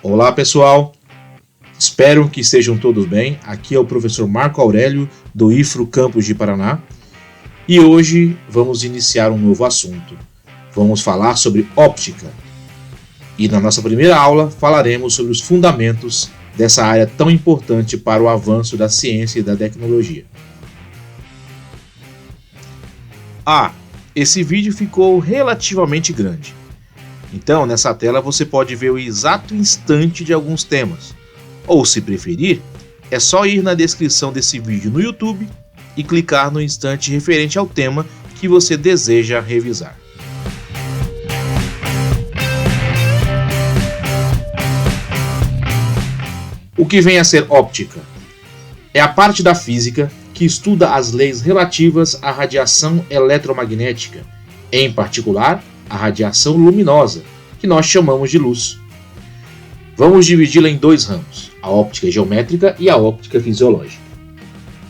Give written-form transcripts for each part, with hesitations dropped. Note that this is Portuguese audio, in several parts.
Olá pessoal, espero que estejam todos bem. Aqui é o professor Marco Aurélio do IFRO Campus de Paraná e hoje vamos iniciar um novo assunto. Vamos falar sobre óptica e na nossa primeira aula falaremos sobre os fundamentos dessa área tão importante para o avanço da ciência e da tecnologia. Esse vídeo ficou relativamente grande. Então, nessa tela você pode ver o exato instante de alguns temas. Ou, se preferir, é só ir na descrição desse vídeo no YouTube e clicar no instante referente ao tema que você deseja revisar. O que vem a ser óptica? É a parte da física que estuda as leis relativas à radiação eletromagnética, em particular, a radiação luminosa, que nós chamamos de luz. Vamos dividi-la em dois ramos, a óptica geométrica e a óptica fisiológica.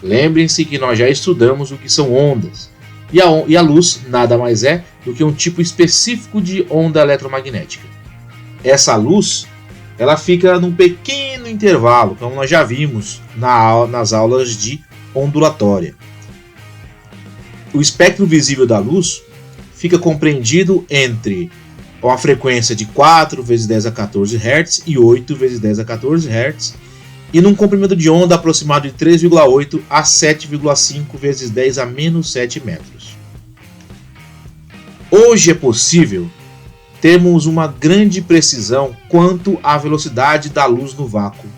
Lembrem-se que nós já estudamos o que são ondas, e a luz nada mais é do que um tipo específico de onda eletromagnética. Essa luz, ela fica num pequeno intervalo, como nós já vimos nas aulas de ondulatória. O espectro visível da luz fica compreendido entre uma frequência de 4 vezes 10 a 14 Hz e 8 vezes 10 a 14 Hz e num comprimento de onda aproximado de 3,8 a 7,5 vezes 10 a menos 7 metros. Hoje é possível termos uma grande precisão quanto à velocidade da luz no vácuo.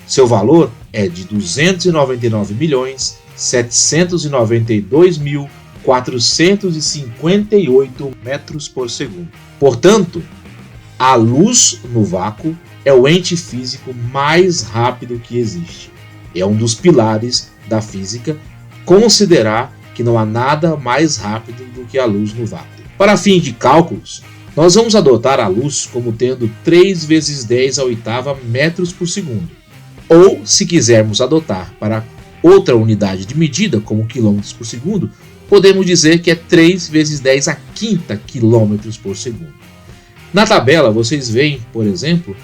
Seu valor é de 299.792.458 metros por segundo. Portanto, a luz no vácuo é o ente físico mais rápido que existe. É um dos pilares da física considerar que não há nada mais rápido do que a luz no vácuo. Para fim de cálculos, nós vamos adotar a luz como tendo 3 vezes 10 à oitava metros por segundo. Ou, se quisermos adotar para outra unidade de medida, como quilômetros por segundo, podemos dizer que é 3 vezes 10 à quinta quilômetros por segundo. Na tabela, vocês veem, por exemplo,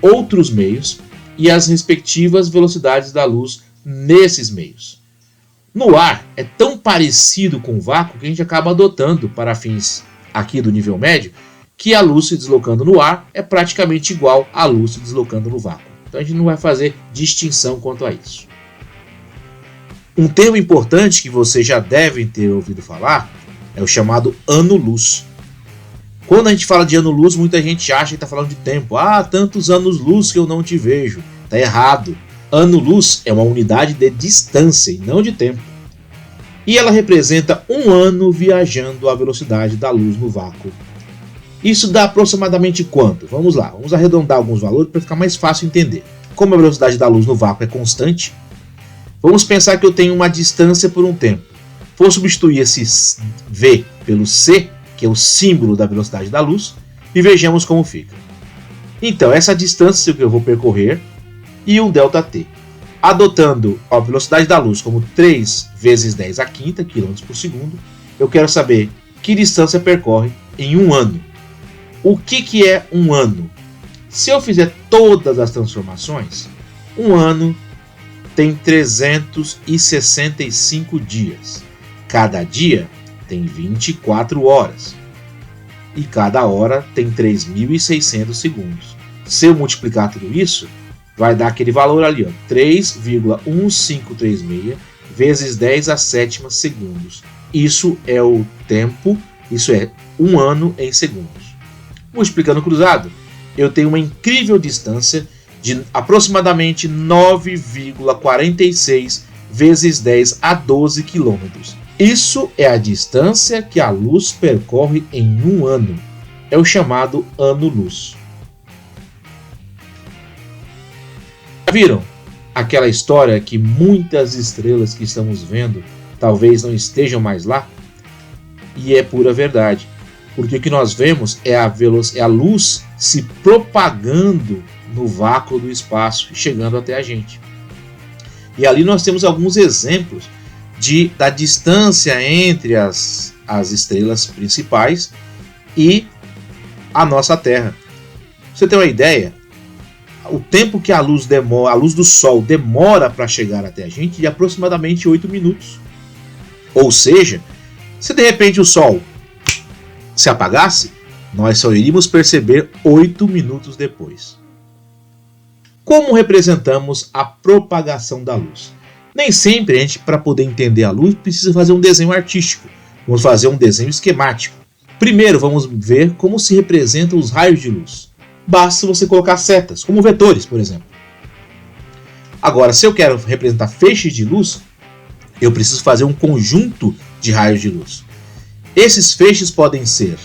outros meios e as respectivas velocidades da luz nesses meios. No ar, é tão parecido com o vácuo que a gente acaba adotando para fins aqui do nível médio, que a luz se deslocando no ar é praticamente igual à luz se deslocando no vácuo. Então a gente não vai fazer distinção quanto a isso. Um termo importante que vocês já devem ter ouvido falar é o chamado ano-luz. Quando a gente fala de ano-luz, muita gente acha que está falando de tempo. Tantos anos-luz que eu não te vejo. Está errado. Ano-luz é uma unidade de distância e não de tempo. E ela representa um ano viajando à velocidade da luz no vácuo. Isso dá aproximadamente quanto? Vamos lá, vamos arredondar alguns valores para ficar mais fácil entender. Como a velocidade da luz no vácuo é constante, vamos pensar que eu tenho uma distância por um tempo. Vou substituir esse V pelo C, que é o símbolo da velocidade da luz, e vejamos como fica. Então, essa distância que eu vou percorrer e um ΔT. Adotando a velocidade da luz como 3 vezes 10 à quinta km por segundo, eu quero saber que distância percorre em um ano. O que é um ano? Se eu fizer todas as transformações, um ano tem 365 dias. Cada dia tem 24 horas. E cada hora tem 3.600 segundos. Se eu multiplicar tudo isso, vai dar aquele valor ali, 3,1536 vezes 10 a sétima segundos. Isso é o tempo, isso é um ano em segundos. Multiplicando cruzado, eu tenho uma incrível distância de aproximadamente 9,46 vezes 10 a 12 quilômetros. Isso é a distância que a luz percorre em um ano. É o chamado ano-luz. Já viram aquela história que muitas estrelas que estamos vendo talvez não estejam mais lá? E é pura verdade. Porque o que nós vemos é a luz se propagando no vácuo do espaço e chegando até a gente. E ali nós temos alguns exemplos da distância entre as estrelas principais e a nossa Terra. você ter uma ideia, o tempo que a luz do Sol demora para chegar até a gente é de aproximadamente 8 minutos. Ou seja, se de repente o Sol se apagasse, nós só iríamos perceber 8 minutos depois. Como representamos a propagação da luz? Nem sempre a gente, para poder entender a luz, precisa fazer um desenho artístico. Vamos fazer um desenho esquemático. Primeiro vamos ver como se representam os raios de luz. Basta você colocar setas, como vetores, por exemplo. Agora, se eu quero representar feixes de luz, eu preciso fazer um conjunto de raios de luz. Esses feixes podem ser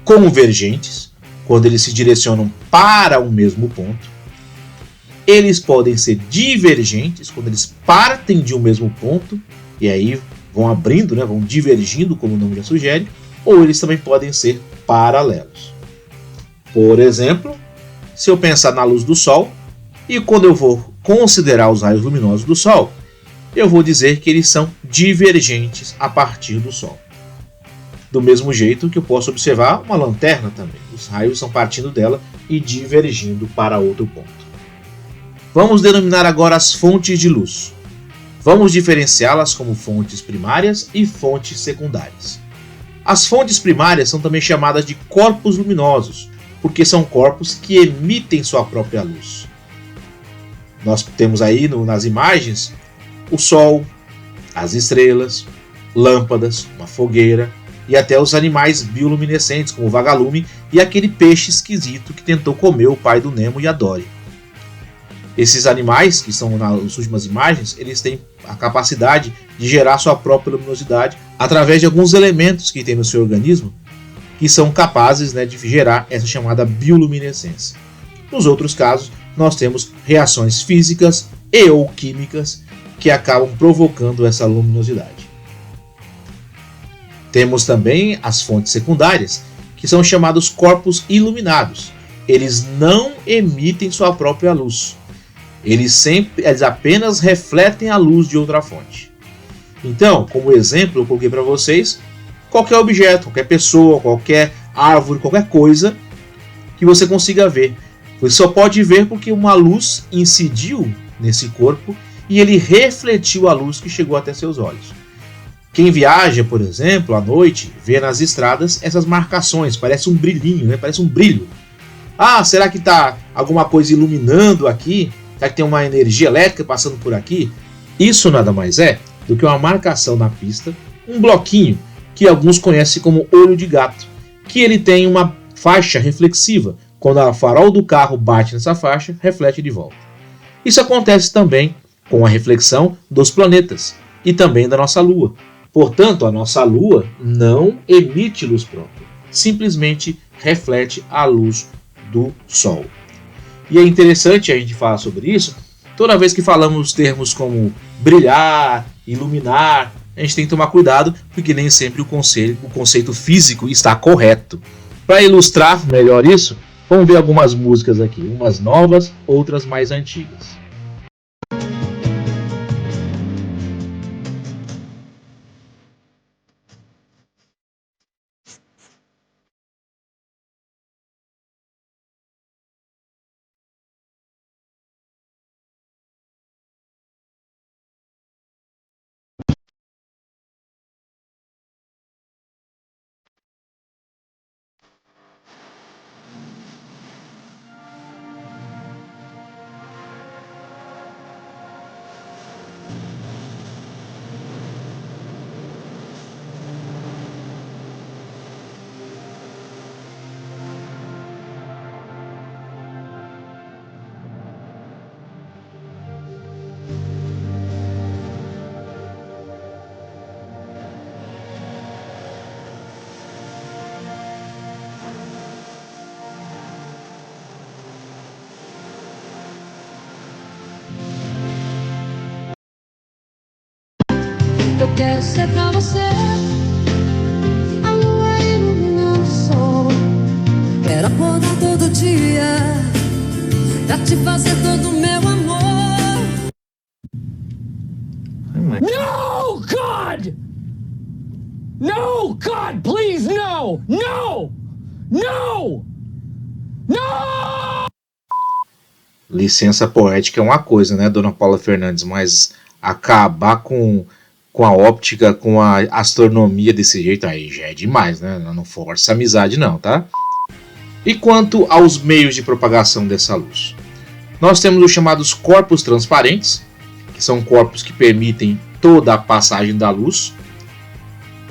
convergentes, quando eles se direcionam para o mesmo ponto. Eles podem ser divergentes, quando eles partem de um mesmo ponto, e aí vão abrindo, né, vão divergindo, como o nome já sugere, ou eles também podem ser paralelos. Por exemplo, se eu pensar na luz do Sol, e quando eu vou considerar os raios luminosos do Sol, eu vou dizer que eles são divergentes a partir do Sol. Do mesmo jeito que eu posso observar uma lanterna também. Os raios estão partindo dela e divergindo para outro ponto. Vamos denominar agora as fontes de luz. Vamos diferenciá-las como fontes primárias e fontes secundárias. As fontes primárias são também chamadas de corpos luminosos, porque são corpos que emitem sua própria luz. Nós temos aí nas imagens o Sol, as estrelas, lâmpadas, uma fogueira e até os animais bioluminescentes, como o vagalume e aquele peixe esquisito que tentou comer o pai do Nemo e a Dory. Esses animais, que estão nas últimas imagens, eles têm a capacidade de gerar sua própria luminosidade através de alguns elementos que tem no seu organismo que são capazes, né, de gerar essa chamada bioluminescência. Nos outros casos, nós temos reações físicas e ou químicas que acabam provocando essa luminosidade. Temos também as fontes secundárias, que são chamados corpos iluminados. Eles não emitem sua própria luz. Eles apenas refletem a luz de outra fonte. Então, como exemplo, eu coloquei para vocês qualquer objeto, qualquer pessoa, qualquer árvore, qualquer coisa que você consiga ver. Você só pode ver porque uma luz incidiu nesse corpo e ele refletiu a luz que chegou até seus olhos. Quem viaja, por exemplo, à noite, vê nas estradas essas marcações, parece um brilhinho, né? Parece um brilho. Ah, será que está alguma coisa iluminando aqui? Será que tem uma energia elétrica passando por aqui? Isso nada mais é do que uma marcação na pista, um bloquinho que alguns conhecem como olho de gato, que ele tem uma faixa reflexiva. Quando a farol do carro bate nessa faixa, reflete de volta. Isso acontece também com a reflexão dos planetas e também da nossa Lua. Portanto, a nossa Lua não emite luz própria, simplesmente reflete a luz do Sol. E é interessante a gente falar sobre isso, toda vez que falamos termos como brilhar, iluminar, a gente tem que tomar cuidado, porque nem sempre o conceito físico está correto. Para ilustrar melhor isso, vamos ver algumas músicas aqui, umas novas, outras mais antigas. Eu quero ser pra você a lua iluminando o sol. Quero acordar todo dia pra te fazer todo o meu amor. No, God! No, God, please, no! No! No! No! licença poética é uma coisa, né, dona Paula Fernandes, mas acabar com a óptica, com a astronomia desse jeito aí já é demais, né? Não força a amizade não, tá? E quanto aos meios de propagação dessa luz? Nós temos os chamados corpos transparentes, que são corpos que permitem toda a passagem da luz.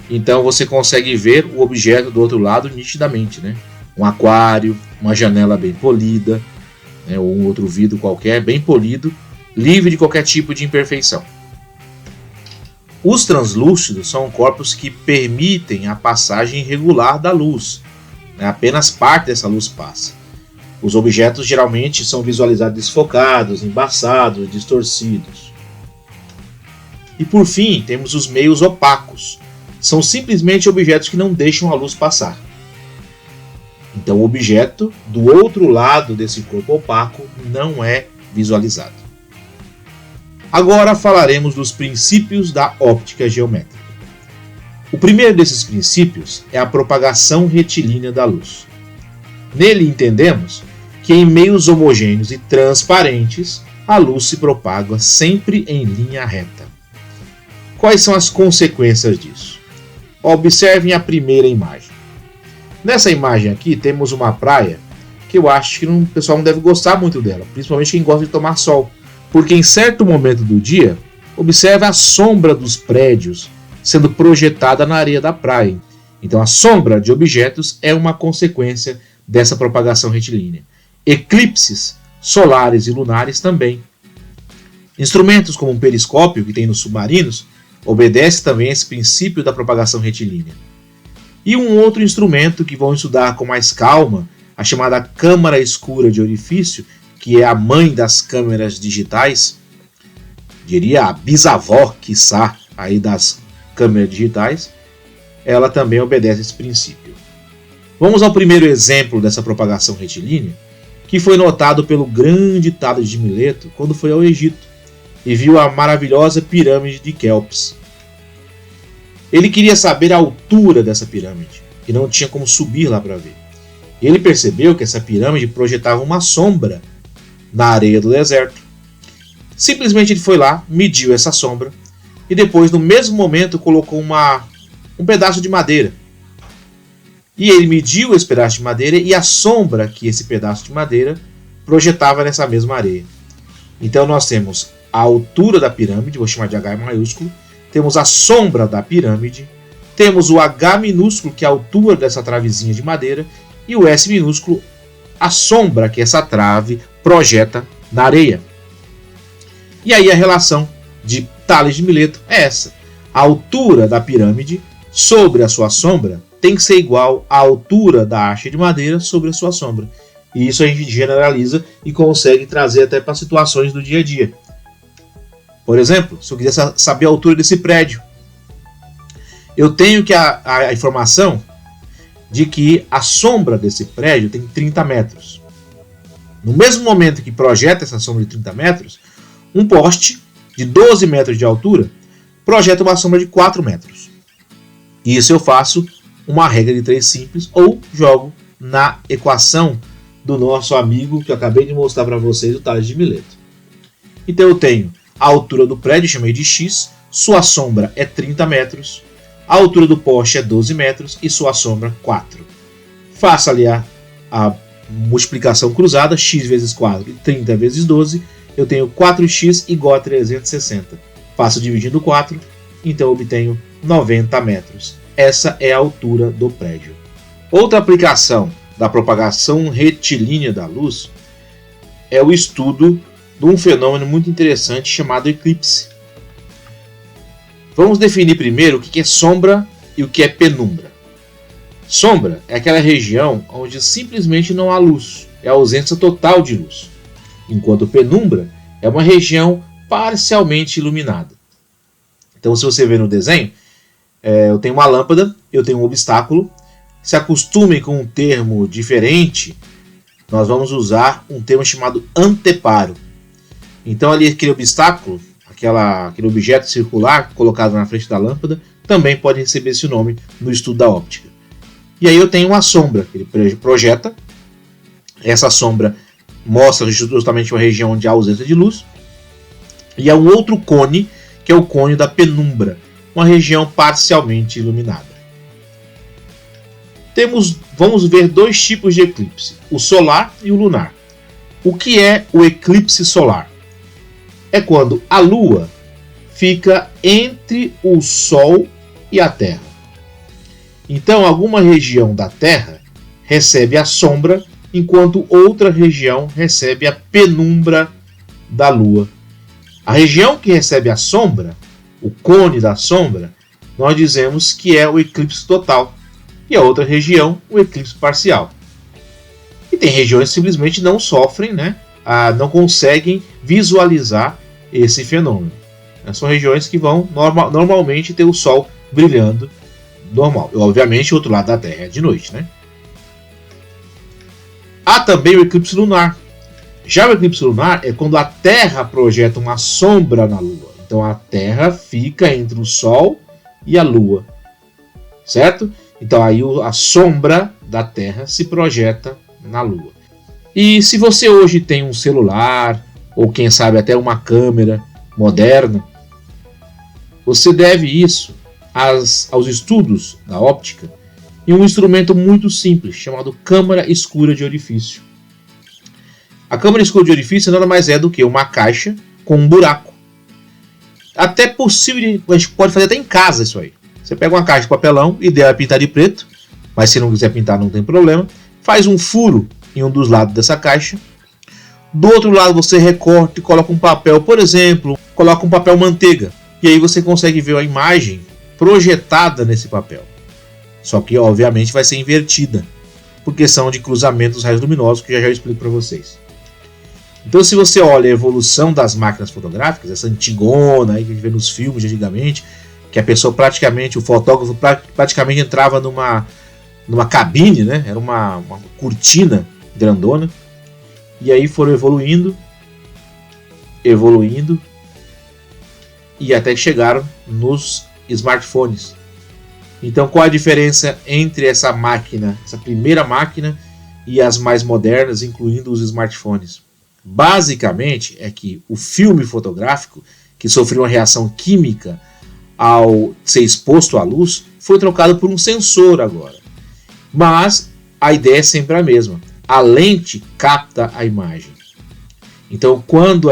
Então você consegue ver o objeto do outro lado nitidamente, né? Um aquário, uma janela bem polida, né? Ou um outro vidro qualquer bem polido, livre de qualquer tipo de imperfeição. Os translúcidos são corpos que permitem a passagem irregular da luz, né? Apenas parte dessa luz passa. Os objetos geralmente são visualizados desfocados, embaçados, distorcidos. E por fim, temos os meios opacos. São simplesmente objetos que não deixam a luz passar. Então o objeto do outro lado desse corpo opaco não é visualizado. Agora falaremos dos princípios da óptica geométrica. O primeiro desses princípios é a propagação retilínea da luz. Nele entendemos que em meios homogêneos e transparentes, a luz se propaga sempre em linha reta. Quais são as consequências disso? Observem a primeira imagem. Nessa imagem aqui temos uma praia que eu acho que o pessoal não deve gostar muito dela, principalmente quem gosta de tomar sol. Porque em certo momento do dia, observe a sombra dos prédios sendo projetada na areia da praia. Então a sombra de objetos é uma consequência dessa propagação retilínea. Eclipses solares e lunares também. Instrumentos como um periscópio que tem nos submarinos obedece também a esse princípio da propagação retilínea. E um outro instrumento que vão estudar com mais calma, a chamada câmara escura de orifício, que é a mãe das câmeras digitais, diria a bisavó, quiçá, aí das câmeras digitais, ela também obedece esse princípio. Vamos ao primeiro exemplo dessa propagação retilínea, que foi notado pelo grande Tales de Mileto quando foi ao Egito e viu a maravilhosa pirâmide de Quéops. Ele queria saber a altura dessa pirâmide e não tinha como subir lá para ver. E ele percebeu que essa pirâmide projetava uma sombra na areia do deserto. Simplesmente ele foi lá, mediu essa sombra e depois, no mesmo momento, colocou um pedaço de madeira. E ele mediu esse pedaço de madeira e a sombra que esse pedaço de madeira projetava nessa mesma areia. Então nós temos a altura da pirâmide, vou chamar de H maiúsculo, temos a sombra da pirâmide, temos o H minúsculo, que é a altura dessa travezinha de madeira, e o S minúsculo, a sombra que essa trave projeta na areia. E aí a relação de Tales de Mileto é essa. A altura da pirâmide sobre a sua sombra tem que ser igual à altura da haste de madeira sobre a sua sombra. E isso a gente generaliza e consegue trazer até para situações do dia a dia. Por exemplo, se eu quiser saber a altura desse prédio, eu tenho que a informação de que a sombra desse prédio tem 30 metros. No mesmo momento que projeta essa sombra de 30 metros, um poste de 12 metros de altura projeta uma sombra de 4 metros. Isso eu faço uma regra de 3 simples ou jogo na equação do nosso amigo que eu acabei de mostrar para vocês, o Tales de Mileto. Então eu tenho a altura do prédio, chamei de x, sua sombra é 30 metros, a altura do poste é 12 metros e sua sombra 4. Faça ali a multiplicação cruzada, x vezes 4 e 30 vezes 12, eu tenho 4x igual a 360. Faço dividindo 4, então obtenho 90 metros. Essa é a altura do prédio. Outra aplicação da propagação retilínea da luz é o estudo de um fenômeno muito interessante chamado eclipse. Vamos definir primeiro o que é sombra e o que é penumbra. Sombra é aquela região onde simplesmente não há luz, é a ausência total de luz, enquanto penumbra é uma região parcialmente iluminada. Então, se você ver no desenho, eu tenho uma lâmpada, eu tenho um obstáculo. Se acostume com um termo diferente, nós vamos usar um termo chamado anteparo. Então, ali aquele obstáculo, aquele objeto circular colocado na frente da lâmpada, também pode receber esse nome no estudo da óptica. E aí eu tenho uma sombra que ele projeta. Essa sombra mostra justamente uma região onde há ausência de luz. E há um outro cone, que é o cone da penumbra, uma região parcialmente iluminada. Vamos ver dois tipos de eclipse, o solar e o lunar. O que é o eclipse solar? É quando a Lua fica entre o Sol e a Terra. Então, alguma região da Terra recebe a sombra, enquanto outra região recebe a penumbra da Lua. A região que recebe a sombra, o cone da sombra, nós dizemos que é o eclipse total. E a outra região, o eclipse parcial. E tem regiões que simplesmente não sofrem, não conseguem visualizar esse fenômeno. São regiões que vão normalmente ter o Sol brilhando normal. E, obviamente, o outro lado da Terra é de noite. Há também o eclipse lunar. Já o eclipse lunar é quando a Terra projeta uma sombra na Lua. Então a Terra fica entre o Sol e a Lua. Certo? Então aí a sombra da Terra se projeta na Lua. E se você hoje tem um celular, ou quem sabe até uma câmera moderna, você deve isso aos estudos da óptica e um instrumento muito simples, chamado câmara escura de orifício. A câmara escura de orifício nada mais é do que uma caixa com um buraco. Até possível, a gente pode fazer até em casa isso aí. Você pega uma caixa de papelão, ideal é pintar de preto, mas se não quiser pintar não tem problema. Faz um furo em um dos lados dessa caixa. Do outro lado você recorta e coloca um papel, por exemplo, coloca um papel manteiga. E aí você consegue ver a imagem projetada nesse papel. Só que obviamente vai ser invertida, por questão de cruzamento dos raios luminosos, que já eu explico para vocês. Então se você olha a evolução das máquinas fotográficas, essa antigona aí que a gente vê nos filmes de antigamente, que a pessoa praticamente, o fotógrafo praticamente entrava numa cabine, era uma cortina grandona, e aí foram evoluindo, e até que chegaram nos smartphones. Então qual a diferença entre essa primeira máquina e as mais modernas, incluindo os smartphones? Basicamente é que o filme fotográfico, que sofreu uma reação química ao ser exposto à luz, foi trocado por um sensor agora. Mas a ideia é sempre a mesma. A lente capta a imagem. Então quando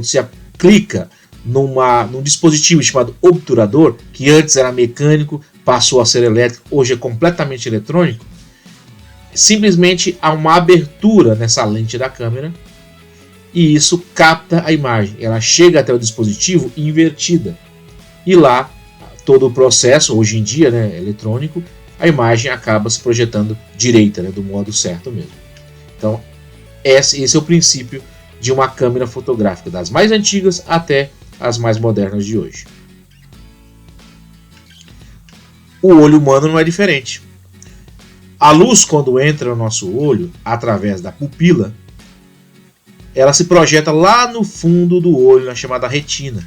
se clica num dispositivo chamado obturador, que antes era mecânico, passou a ser elétrico, hoje é completamente eletrônico, simplesmente há uma abertura nessa lente da câmera e isso capta a imagem. Ela chega até o dispositivo invertida. E lá, todo o processo, hoje em dia, eletrônico, a imagem acaba se projetando direita, do modo certo mesmo. Então, esse é o princípio de uma câmera fotográfica, das mais antigas até as mais modernas de hoje. O olho humano não é diferente. A luz, quando entra no nosso olho, através da pupila, ela se projeta lá no fundo do olho, na chamada retina.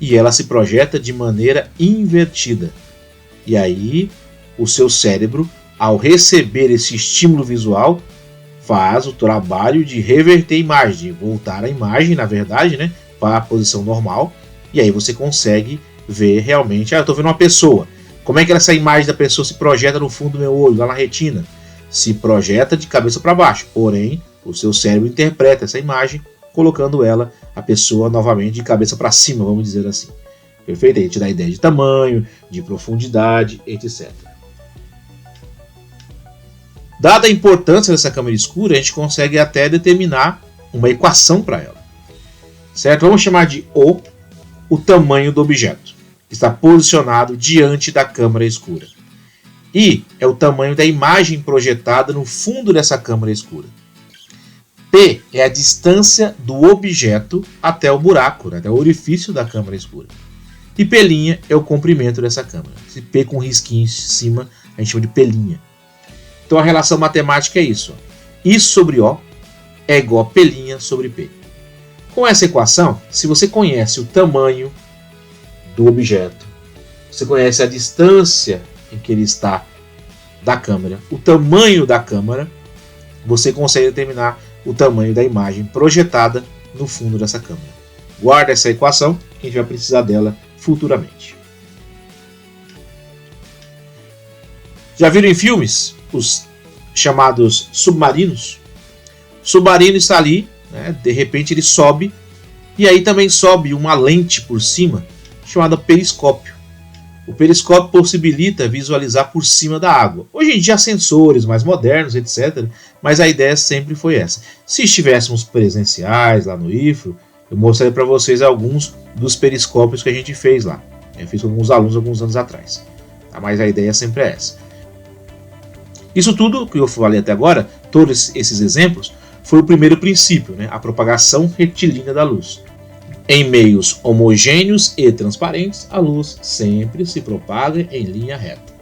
E ela se projeta de maneira invertida. E aí, o seu cérebro, ao receber esse estímulo visual, faz o trabalho de reverter a imagem, de voltar a imagem, na verdade, para a posição normal. E aí você consegue ver realmente, eu estou vendo uma pessoa. Como é que essa imagem da pessoa se projeta no fundo do meu olho, lá na retina? Se projeta de cabeça para baixo, porém, o seu cérebro interpreta essa imagem, colocando a pessoa novamente de cabeça para cima, vamos dizer assim. Perfeito? Aí te dá ideia de tamanho, de profundidade, etc. Dada a importância dessa câmera escura, a gente consegue até determinar uma equação para ela. Certo? Vamos chamar de o tamanho do objeto, que está posicionado diante da câmera escura. I é o tamanho da imagem projetada no fundo dessa câmera escura. P é a distância do objeto até o buraco, até o orifício da câmera escura. E P' é o comprimento dessa câmera. Esse P com risquinho em cima a gente chama de P'. Então a relação matemática é isso. I sobre O é igual a P' sobre P. Com essa equação, se você conhece o tamanho do objeto, você conhece a distância em que ele está da câmera, o tamanho da câmera, você consegue determinar o tamanho da imagem projetada no fundo dessa câmera. Guarda essa equação, que a gente vai precisar dela futuramente. Já viram em filmes os chamados submarinos? O submarino está ali, né, de repente ele sobe, e aí também sobe uma lente por cima, chamada periscópio. O periscópio possibilita visualizar por cima da água. Hoje em dia há sensores mais modernos, etc. Mas a ideia sempre foi essa. Se estivéssemos presenciais lá no IFRO, eu mostrarei para vocês alguns dos periscópios que a gente fez lá. Eu fiz com alguns alunos alguns anos atrás. Tá? Mas a ideia sempre é essa. Isso tudo que eu falei até agora, todos esses exemplos, foi o primeiro princípio, né? A propagação retilínea da luz. Em meios homogêneos e transparentes, a luz sempre se propaga em linha reta.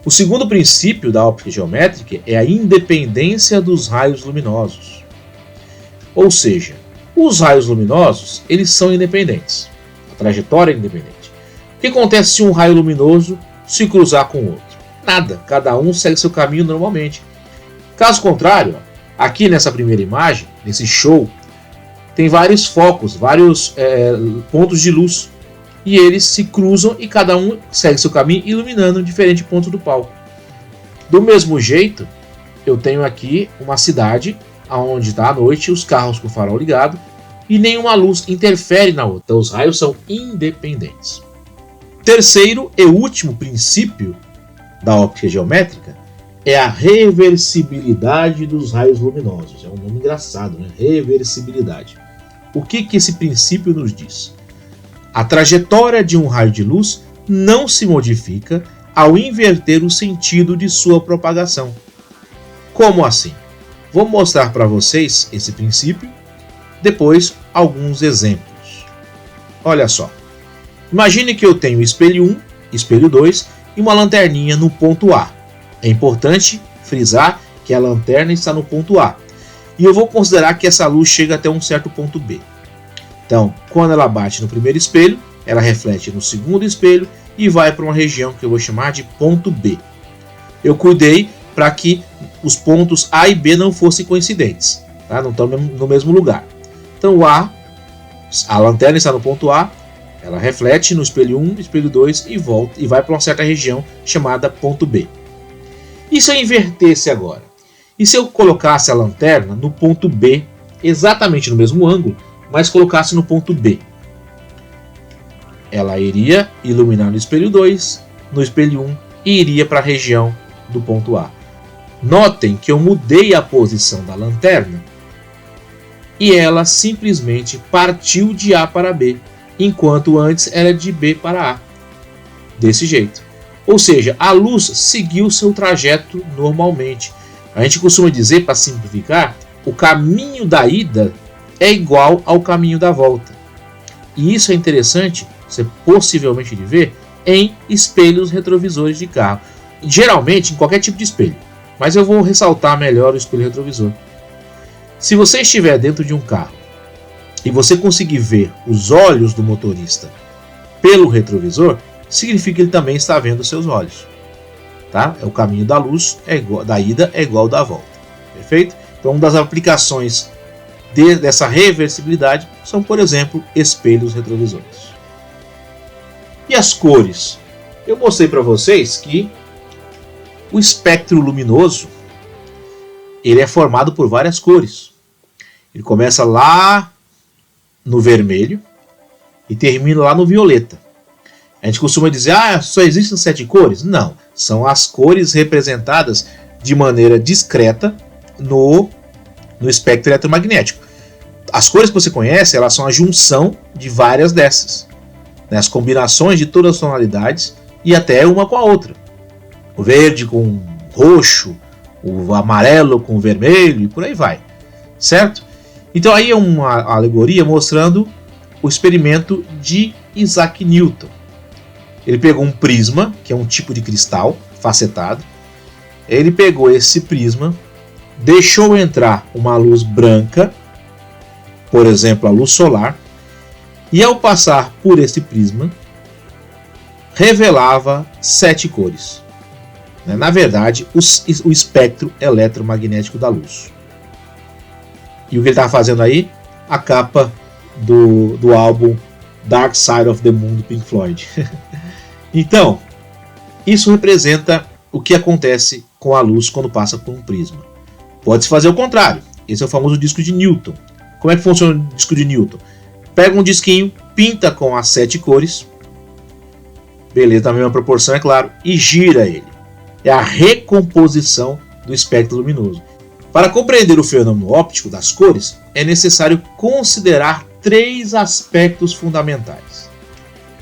O segundo princípio da óptica geométrica é a independência dos raios luminosos. Ou seja, os raios luminosos eles são independentes. A trajetória é independente. O que acontece se um raio luminoso se cruzar com o outro? Nada, cada um segue seu caminho normalmente. Caso contrário, aqui nessa primeira imagem, nesse show, tem vários focos, vários pontos de luz. E eles se cruzam e cada um segue seu caminho iluminando um diferente ponto do palco. Do mesmo jeito, eu tenho aqui uma cidade onde está à noite, os carros com o farol ligado e nenhuma luz interfere na outra. Então os raios são independentes. Terceiro e último princípio da óptica geométrica é a reversibilidade dos raios luminosos. É um nome engraçado, né? Reversibilidade. O que esse princípio nos diz? A trajetória de um raio de luz não se modifica ao inverter o sentido de sua propagação. Como assim? Vou mostrar para vocês esse princípio, depois alguns exemplos. Olha só. Imagine que eu tenho espelho 1, espelho 2 e uma lanterninha no ponto A. É importante frisar que a lanterna está no ponto A. E eu vou considerar que essa luz chega até um certo ponto B. Então, quando ela bate no primeiro espelho, ela reflete no segundo espelho e vai para uma região que eu vou chamar de ponto B. Eu cuidei para que os pontos A e B não fossem coincidentes, tá? Não estão no mesmo lugar. Então, a lanterna está no ponto A, ela reflete no espelho 1, espelho 2 e volta e vai para uma certa região chamada ponto B. E se eu invertesse agora? E se eu colocasse a lanterna no ponto B, exatamente no mesmo ângulo, mas colocasse no ponto B? Ela iria iluminar no espelho 2, no espelho 1 e iria para a região do ponto A. Notem que eu mudei a posição da lanterna e ela simplesmente partiu de A para B, enquanto antes era de B para A. Desse jeito. Ou seja, a luz seguiu seu trajeto normalmente. A gente costuma dizer, para simplificar, o caminho da ida é igual ao caminho da volta. E isso é interessante, você possivelmente de ver, em espelhos retrovisores de carro. Geralmente em qualquer tipo de espelho. Mas eu vou ressaltar melhor o espelho retrovisor. Se você estiver dentro de um carro e você conseguir ver os olhos do motorista pelo retrovisor, significa que ele também está vendo os seus olhos. Tá? O caminho da luz da ida é igual ao da volta. Perfeito? Então, uma das aplicações dessa reversibilidade são, por exemplo, espelhos retrovisores. E as cores? Eu mostrei para vocês que o espectro luminoso ele é formado por várias cores. Ele começa lá no vermelho e termina lá no violeta. A gente costuma dizer, só existem 7 cores? Não, são as cores representadas de maneira discreta no espectro eletromagnético. As cores que você conhece, elas são a junção de várias dessas, né? As combinações de todas as tonalidades e até uma com a outra. O verde com roxo, o amarelo com o vermelho e por aí vai, certo? Então aí é uma alegoria mostrando o experimento de Isaac Newton. Ele pegou um prisma, que é um tipo de cristal facetado. Ele pegou esse prisma, deixou entrar uma luz branca, por exemplo, a luz solar, e ao passar por esse prisma, revelava 7 cores. Na verdade, o espectro eletromagnético da luz. E o que ele estava fazendo aí? A capa do álbum Dark Side of the Moon do Pink Floyd. Então, isso representa o que acontece com a luz quando passa por um prisma. Pode-se fazer o contrário. Esse é o famoso disco de Newton. Como é que funciona o disco de Newton? Pega um disquinho, pinta com as 7 cores, beleza, na mesma proporção, é claro, e gira ele. É a recomposição do espectro luminoso. Para compreender o fenômeno óptico das cores, é necessário considerar 3 aspectos fundamentais.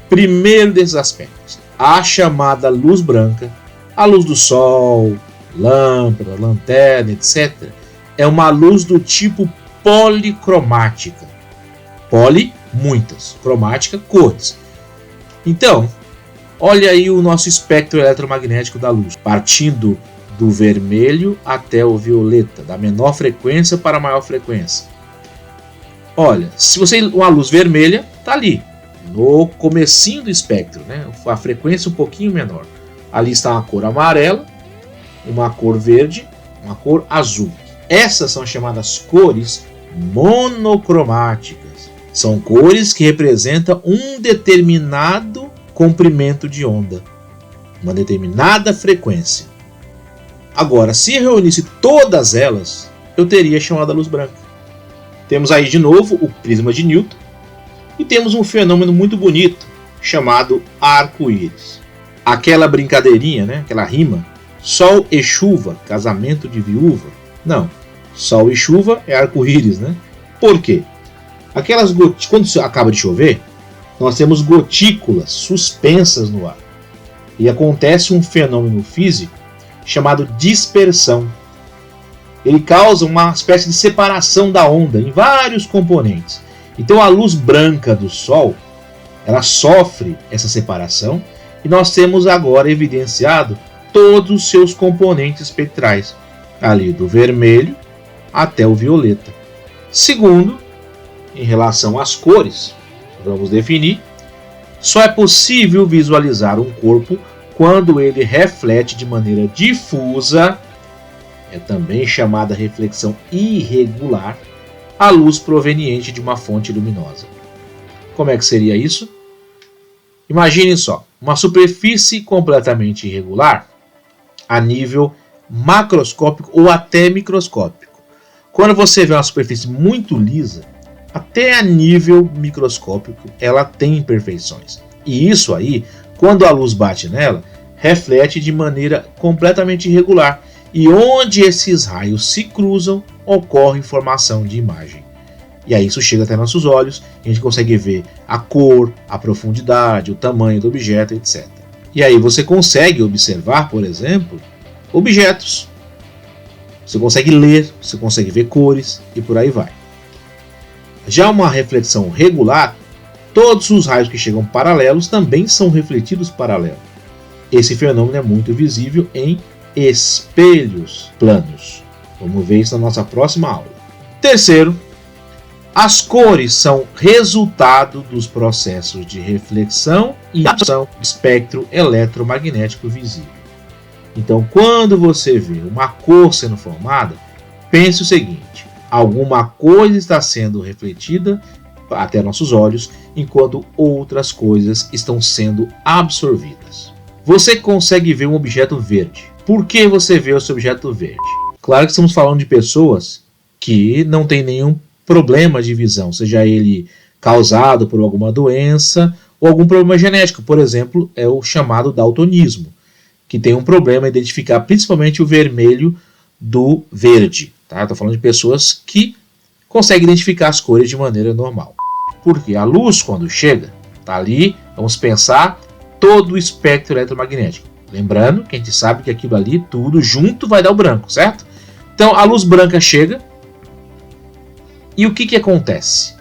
Primeiro desses aspectos, a chamada luz branca, a luz do sol, lâmpada, lanterna, etc., é uma luz do tipo policromática. Poli, muitas, cromática, cores. Então, olha aí o nosso espectro eletromagnético da luz, partindo do vermelho até o violeta, da menor frequência para a maior frequência. Olha, se você uma luz vermelha, está ali, no comecinho do espectro, né? A frequência um pouquinho menor. Ali está uma cor amarela, uma cor verde, uma cor azul. Essas são chamadas cores monocromáticas. São cores que representam um determinado comprimento de onda, uma determinada frequência. Agora, se eu reunisse todas elas, eu teria chamada luz branca. Temos aí de novo o prisma de Newton e temos um fenômeno muito bonito chamado arco-íris. Aquela brincadeirinha, né? Aquela rima, sol e chuva, casamento de viúva. Não, sol e chuva é arco-íris, né? Por quê? Aquelas quando acaba de chover, nós temos gotículas suspensas no ar. E acontece um fenômeno físico chamado dispersão. Ele causa uma espécie de separação da onda em vários componentes. Então a luz branca do Sol, ela sofre essa separação e nós temos agora evidenciado todos os seus componentes espectrais, ali do vermelho até o violeta. Segundo, em relação às cores, vamos definir, só é possível visualizar um corpo quando ele reflete de maneira difusa, é também chamada reflexão irregular, a luz proveniente de uma fonte luminosa. Como é que seria isso? Imaginem só, uma superfície completamente irregular a nível macroscópico ou até microscópico. Quando você vê uma superfície muito lisa, até a nível microscópico ela tem imperfeições. E isso aí, quando a luz bate nela, reflete de maneira completamente irregular. E onde esses raios se cruzam, ocorre formação de imagem. E aí isso chega até nossos olhos, e a gente consegue ver a cor, a profundidade, o tamanho do objeto, etc. E aí você consegue observar, por exemplo, objetos. Você consegue ler, você consegue ver cores e por aí vai. Já uma reflexão regular, todos os raios que chegam paralelos também são refletidos paralelo. Esse fenômeno é muito visível em espelhos planos. Vamos ver isso na nossa próxima aula. Terceiro, as cores são resultado dos processos de reflexão e absorção do espectro eletromagnético visível. Então, quando você vê uma cor sendo formada, pense o seguinte: alguma coisa está sendo refletida até nossos olhos, enquanto outras coisas estão sendo absorvidas. Você consegue ver um objeto verde. Por que você vê esse objeto verde? Claro que estamos falando de pessoas que não têm nenhum problema de visão, seja ele causado por alguma doença ou algum problema genético. Por exemplo, é o chamado daltonismo, que tem um problema em identificar principalmente o vermelho do verde. Estou falando de pessoas que conseguem identificar as cores de maneira normal. Porque a luz, quando chega, está ali, vamos pensar, todo o espectro eletromagnético. Lembrando que a gente sabe que aquilo ali, tudo junto, vai dar o branco, certo? Então a luz branca chega, e o que acontece?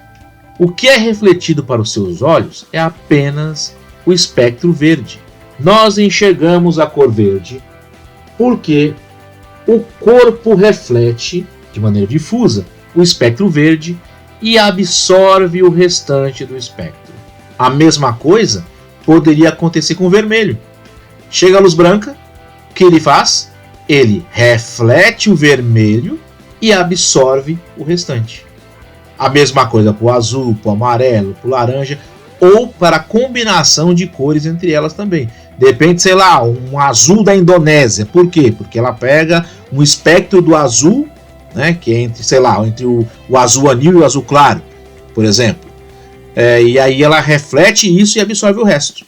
O que é refletido para os seus olhos é apenas o espectro verde. Nós enxergamos a cor verde porque o corpo reflete de maneira difusa o espectro verde e absorve o restante do espectro. A mesma coisa poderia acontecer com o vermelho. Chega a luz branca, o que ele faz? Ele reflete o vermelho e absorve o restante. A mesma coisa para o azul, para o amarelo, para o laranja, ou para a combinação de cores entre elas também. Depende, sei lá, um azul da Indonésia. Por quê? Porque ela pega um espectro do azul, né, que é entre, sei lá, entre o azul anil e o azul claro, por exemplo. E aí ela reflete isso e absorve o resto.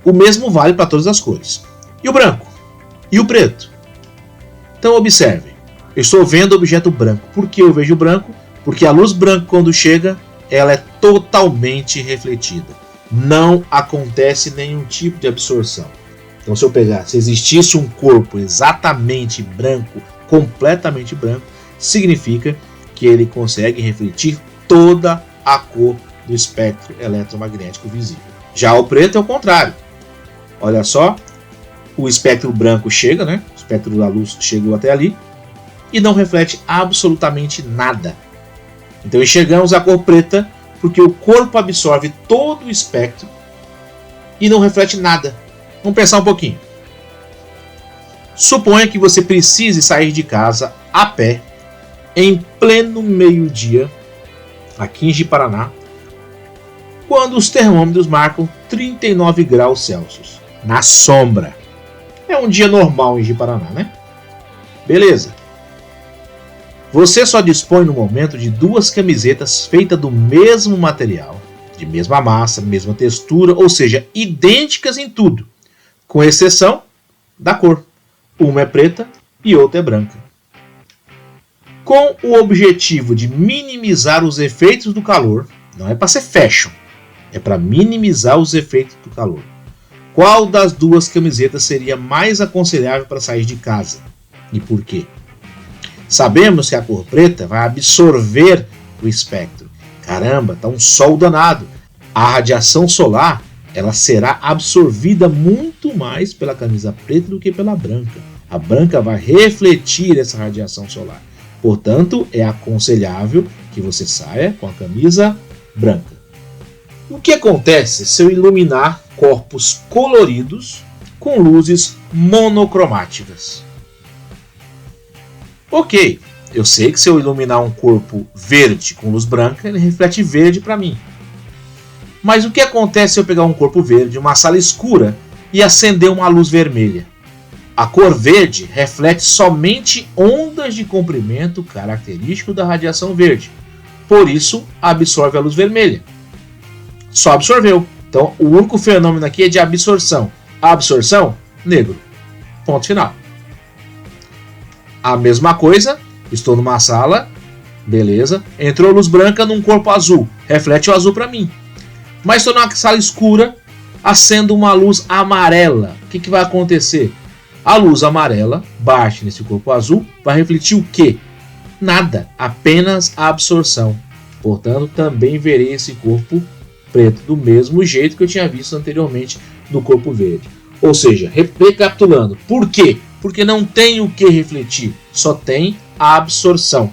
O mesmo vale para todas as cores. E o branco? E o preto? Então observe, eu estou vendo o objeto branco. Por que eu vejo branco? Porque a luz branca, quando chega, ela é totalmente refletida. Não acontece nenhum tipo de absorção. Então, se existisse um corpo exatamente branco, completamente branco, significa que ele consegue refletir toda a cor do espectro eletromagnético visível. Já o preto é o contrário. Olha só, o espectro branco chega, né? O espectro da luz chegou até ali e não reflete absolutamente nada. Então enxergamos a cor preta porque o corpo absorve todo o espectro e não reflete nada. Vamos pensar um pouquinho. Suponha que você precise sair de casa a pé em pleno meio-dia, aqui em Ji-Paraná, quando os termômetros marcam 39 graus Celsius, na sombra. É um dia normal em Ji-Paraná, né? Beleza. Você só dispõe no momento de 2 camisetas feitas do mesmo material, de mesma massa, mesma textura, ou seja, idênticas em tudo, com exceção da cor. Uma é preta e outra é branca. Com o objetivo de minimizar os efeitos do calor, não é para ser fashion, é para minimizar os efeitos do calor. Qual das 2 camisetas seria mais aconselhável para sair de casa? E por quê? Sabemos que a cor preta vai absorver o espectro. Caramba, tá um sol danado. A radiação solar, ela será absorvida muito mais pela camisa preta do que pela branca. A branca vai refletir essa radiação solar. Portanto, é aconselhável que você saia com a camisa branca. O que acontece se eu iluminar corpos coloridos com luzes monocromáticas? Ok, eu sei que se eu iluminar um corpo verde com luz branca, ele reflete verde para mim. Mas o que acontece se eu pegar um corpo verde, uma sala escura, e acender uma luz vermelha? A cor verde reflete somente ondas de comprimento característico da radiação verde. Por isso, absorve a luz vermelha. Só absorveu. Então, o único fenômeno aqui é de absorção. A absorção, negro. Ponto final. A mesma coisa, estou numa sala, beleza, entrou luz branca num corpo azul, reflete o azul para mim. Mas estou numa sala escura, acendo uma luz amarela. O que vai acontecer? A luz amarela bate nesse corpo azul, vai refletir o quê? Nada, apenas a absorção. Portanto, também verei esse corpo preto do mesmo jeito que eu tinha visto anteriormente no corpo verde. Ou seja, recapitulando, por quê? Porque não tem o que refletir, só tem a absorção.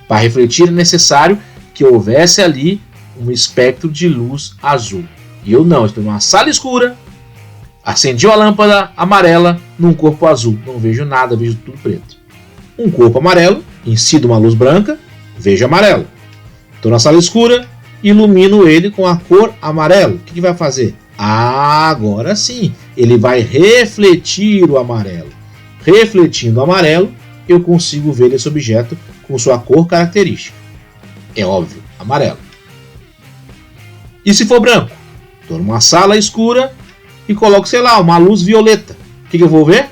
Para refletir é necessário que houvesse ali um espectro de luz azul. E eu não, estou numa sala escura, acendi a lâmpada amarela num corpo azul, não vejo nada, vejo tudo preto. Um corpo amarelo, incido uma luz branca, vejo amarelo. Estou na sala escura, ilumino ele com a cor amarelo. O que vai fazer? Agora sim, ele vai refletir o amarelo. Refletindo o amarelo, eu consigo ver esse objeto com sua cor característica. É óbvio, amarelo. E se for branco? Estou numa sala escura e coloco, sei lá, uma luz violeta. O que eu vou ver?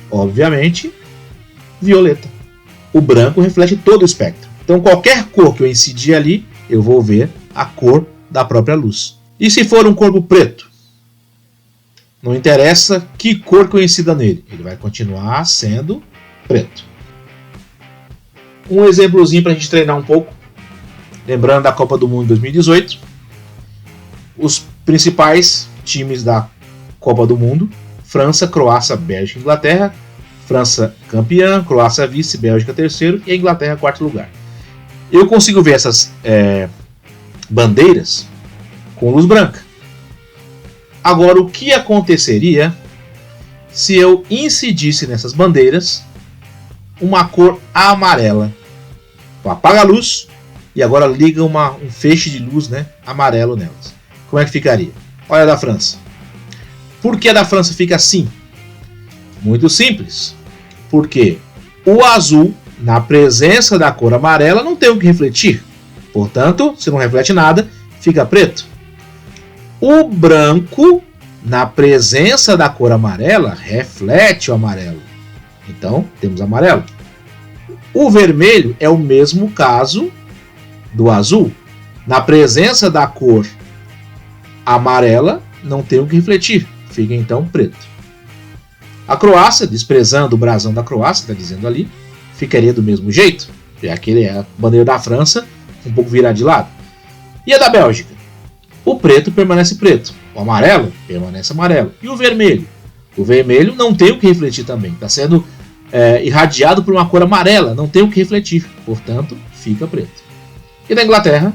Obviamente, violeta. O branco reflete todo o espectro. Então, qualquer cor que eu incidir ali, eu vou ver a cor da própria luz. E se for um corpo preto? Não interessa que cor que eu incida nele, ele vai continuar sendo preto. Um exemplozinho para a gente treinar um pouco. Lembrando da Copa do Mundo 2018. Os principais times da Copa do Mundo: França, Croácia, Bélgica e Inglaterra. França campeã, Croácia vice, Bélgica terceiro e a Inglaterra quarto lugar. Eu consigo ver essas bandeiras com luz branca. Agora, o que aconteceria se eu incidisse nessas bandeiras uma cor amarela. Então, apaga a luz e agora liga um feixe de luz, né, amarelo nelas. Como é que ficaria? Olha a da França. Por que a da França fica assim? Muito simples. Porque o azul, na presença da cor amarela, não tem o que refletir. Portanto, se não reflete nada, fica preto. O branco, na presença da cor amarela, reflete o amarelo. Então, temos amarelo. O vermelho é o mesmo caso do azul. Na presença da cor amarela, não tem o que refletir. Fica então preto. A Croácia, desprezando o brasão da Croácia, está dizendo ali, ficaria do mesmo jeito. Já que é a bandeira da França, um pouco virada de lado. E a da Bélgica? O preto permanece preto. O amarelo permanece amarelo. E o vermelho? O vermelho não tem o que refletir também. Está sendo irradiado por uma cor amarela. Não tem o que refletir. Portanto, fica preto. E na Inglaterra,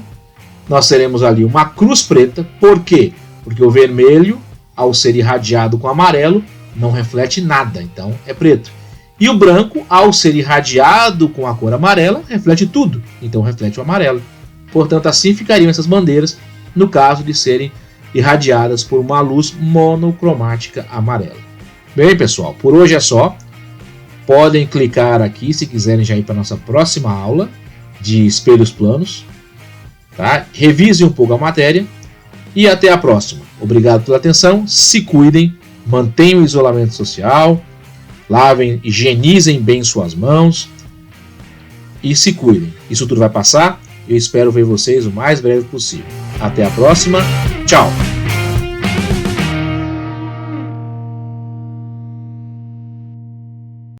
nós teremos ali uma cruz preta. Por quê? Porque o vermelho, ao ser irradiado com amarelo, não reflete nada. Então, é preto. E o branco, ao ser irradiado com a cor amarela, reflete tudo. Então, reflete o amarelo. Portanto, assim ficariam essas bandeiras no caso de serem irradiadas por uma luz monocromática amarela. Bem, pessoal, por hoje é só. Podem clicar aqui se quiserem já ir para a nossa próxima aula de espelhos planos. Tá? Revisem um pouco a matéria e até a próxima. Obrigado pela atenção, se cuidem, mantenham o isolamento social, lavem, higienizem bem suas mãos e se cuidem. Isso tudo vai passar. Eu espero ver vocês o mais breve possível. Até a próxima. Tchau!